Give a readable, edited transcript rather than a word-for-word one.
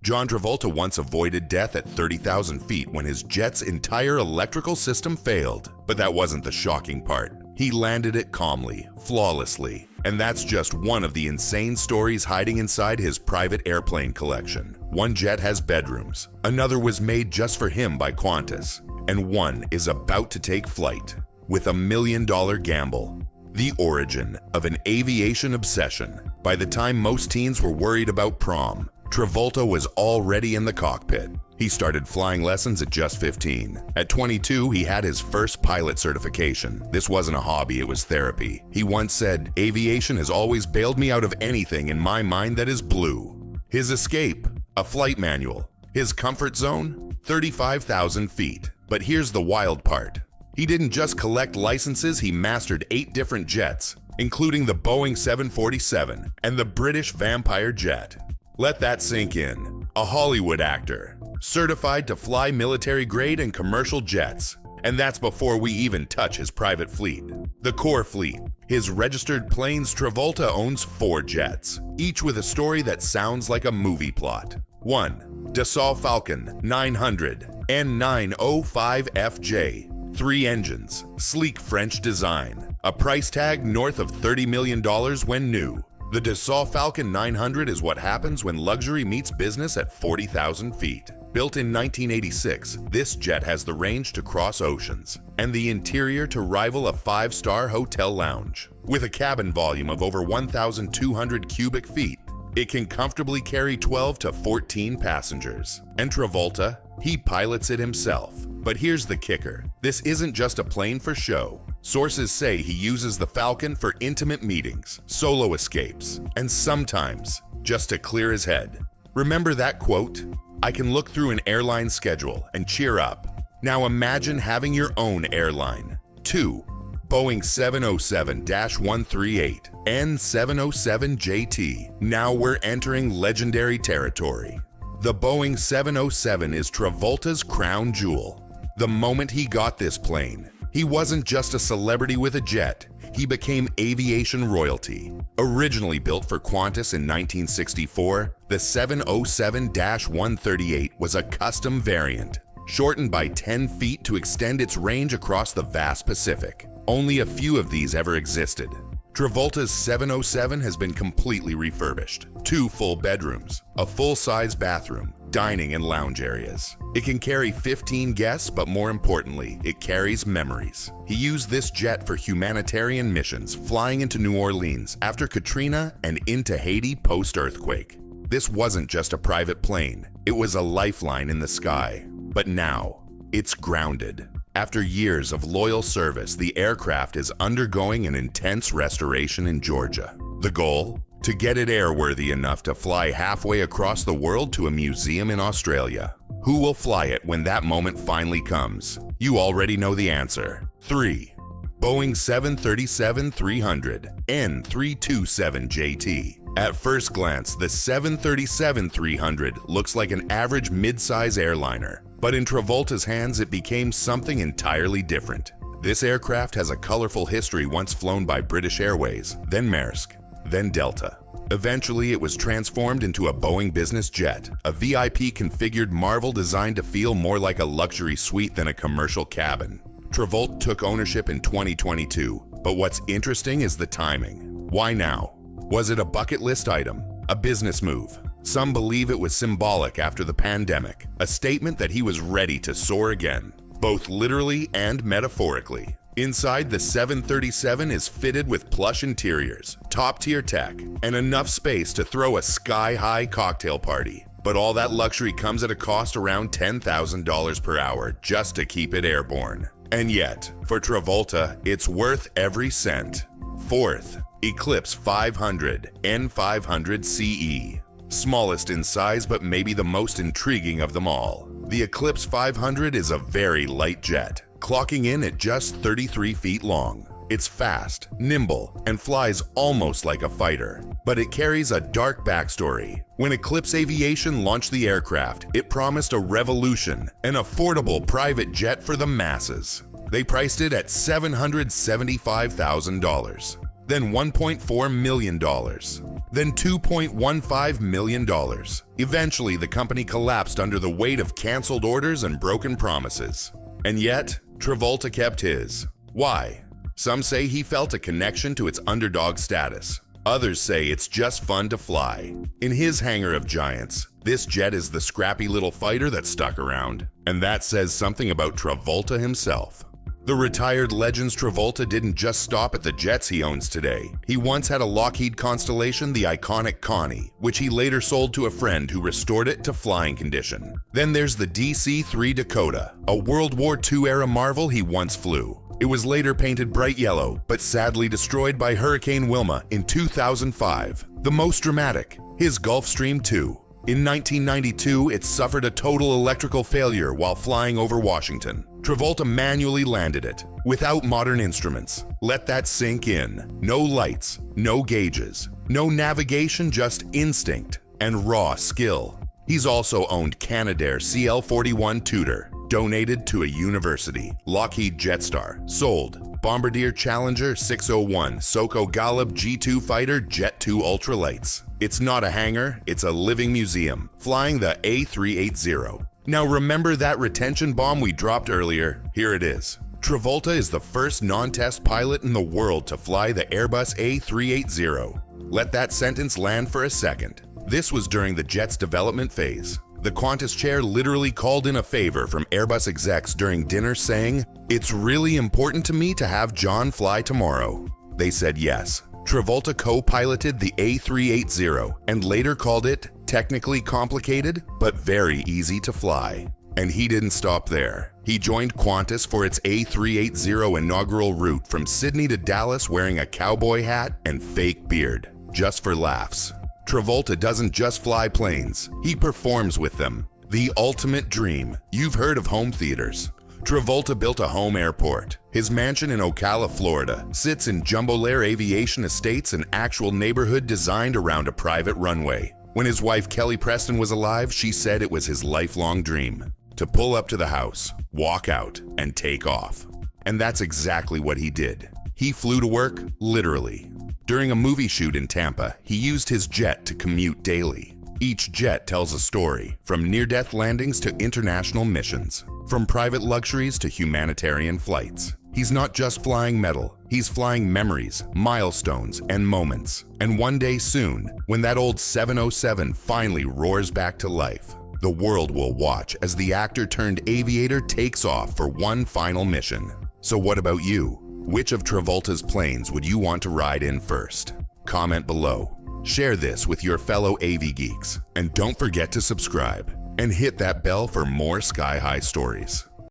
John Travolta once avoided death at 30,000 feet when his jet's entire electrical system failed. But that wasn't the shocking part. He landed it calmly, flawlessly. And that's just one of the insane stories hiding inside his private airplane collection. One jet has bedrooms, another was made just for him by Qantas, and one is about to take flight with $1 million gamble. The origin of an aviation obsession. By the time most teens were worried about prom, Travolta was already in the cockpit. He started flying lessons at just 15. At 22, he had his first pilot certification. This wasn't a hobby, it was therapy. He once said, "Aviation has always bailed me out of anything in my mind that is blue." His escape, a flight manual. His comfort zone, 35,000 feet. But here's the wild part. He didn't just collect licenses, he mastered 8 different jets, including the Boeing 747 and the British Vampire jet. Let that sink in. A Hollywood actor, certified to fly military-grade and commercial jets. And that's before we even touch his private fleet. The core fleet. His registered planes. Travolta owns 4 jets, each with a story that sounds like a movie plot. 1. Dassault Falcon 900 N905FJ. 3 engines, sleek French design. A price tag north of $30 million when new. The Dassault Falcon 900 is what happens when luxury meets business at 40,000 feet. Built in 1986, this jet has the range to cross oceans and the interior to rival a 5-star hotel lounge. With a cabin volume of over 1,200 cubic feet, it can comfortably carry 12 to 14 passengers. And Travolta, he pilots it himself. But here's the kicker. This isn't just a plane for show. Sources say he uses the Falcon for intimate meetings, solo escapes, and sometimes just to clear his head. Remember that quote? "I can look through an airline schedule and cheer up." Now imagine having your own airline. 2. Boeing 707-138 N707JT. Now we're entering legendary territory. The Boeing 707 is Travolta's crown jewel. The moment he got this plane, he wasn't just a celebrity with a jet, he became aviation royalty. Originally built for Qantas in 1964, the 707-138 was a custom variant, shortened by 10 feet to extend its range across the vast Pacific. Only a few of these ever existed. Travolta's 707 has been completely refurbished. 2 full bedrooms, a full-size bathroom, dining and lounge areas. It can carry 15 guests, but more importantly, it carries memories. He used this jet for humanitarian missions, flying into New Orleans after Katrina and into Haiti post-earthquake. This wasn't just a private plane, it was a lifeline in the sky. But now, it's grounded. After years of loyal service, the aircraft is undergoing an intense restoration in Georgia. The goal? To get it airworthy enough to fly halfway across the world to a museum in Australia. Who will fly it when that moment finally comes? You already know the answer. 3. Boeing 737-300 N327JT. At first glance, the 737-300 looks like an average mid-size airliner. But in Travolta's hands, it became something entirely different. This aircraft has a colorful history, once flown by British Airways, then Maersk, then Delta. Eventually, it was transformed into a Boeing business jet, a VIP configured marvel designed to feel more like a luxury suite than a commercial cabin. Travolta took ownership in 2022, but what's interesting is the timing. Why now? Was it a bucket list item? A business move? Some believe it was symbolic after the pandemic, a statement that he was ready to soar again, both literally and metaphorically. Inside, the 737 is fitted with plush interiors, top-tier tech, and enough space to throw a sky-high cocktail party. But all that luxury comes at a cost around $10,000 per hour just to keep it airborne. And yet, for Travolta, it's worth every cent. 4th, Eclipse 500 N500CE. Smallest in size, but maybe the most intriguing of them all. The Eclipse 500 is a very light jet, clocking in at just 33 feet long. It's fast, nimble, and flies almost like a fighter. But it carries a dark backstory. When Eclipse Aviation launched the aircraft, it promised a revolution, an affordable private jet for the masses. They priced it at $775,000. then $1.4 million, then $2.15 million. Eventually, the company collapsed under the weight of canceled orders and broken promises. And yet, Travolta kept his. Why? Some say he felt a connection to its underdog status. Others say it's just fun to fly. In his hangar of giants, this jet is the scrappy little fighter that stuck around. And that says something about Travolta himself. The retired legend's Travolta didn't just stop at the jets he owns today. He once had a Lockheed Constellation, the iconic Connie, which he later sold to a friend who restored it to flying condition. Then there's the DC-3 Dakota, a World War II-era marvel he once flew. It was later painted bright yellow, but sadly destroyed by Hurricane Wilma in 2005. The most dramatic, his Gulfstream II. In 1992, it suffered a total electrical failure while flying over Washington. Travolta manually landed it, without modern instruments. Let that sink in. No lights, no gauges, no navigation, just instinct and raw skill. He's also owned Canadair CL-41 Tudor, donated to a university, Lockheed Jetstar, sold, Bombardier Challenger 601 Soko Gallup G2 fighter Jet 2 ultralights. It's not a hangar, it's a living museum, flying the A380. Now remember that retention bomb we dropped earlier? Here it is. Travolta is the first non-test pilot in the world to fly the Airbus A380. Let that sentence land for a second. This was during the jet's development phase. The Qantas chair literally called in a favor from Airbus execs during dinner saying, "It's really important to me to have John fly tomorrow." They said yes. Travolta co-piloted the A380 and later called it technically complicated, but very easy to fly. And he didn't stop there. He joined Qantas for its A380 inaugural route from Sydney to Dallas wearing a cowboy hat and fake beard, just for laughs. Travolta doesn't just fly planes, he performs with them. The ultimate dream. You've heard of home theaters. Travolta built a home airport. His mansion in Ocala, Florida, sits in Jumbo Lair Aviation Estates, an actual neighborhood designed around a private runway. When his wife Kelly Preston was alive, she said it was his lifelong dream to pull up to the house, walk out, and take off. And that's exactly what he did. He flew to work, literally. During a movie shoot in Tampa, he used his jet to commute daily. Each jet tells a story, from near-death landings to international missions, from private luxuries to humanitarian flights. He's not just flying metal, he's flying memories, milestones, and moments. And one day soon, when that old 707 finally roars back to life, the world will watch as the actor-turned-aviator takes off for one final mission. So what about you? Which of Travolta's planes would you want to ride in first? Comment below. Share this with your fellow AV geeks. And don't forget to subscribe and hit that bell for more sky-high stories.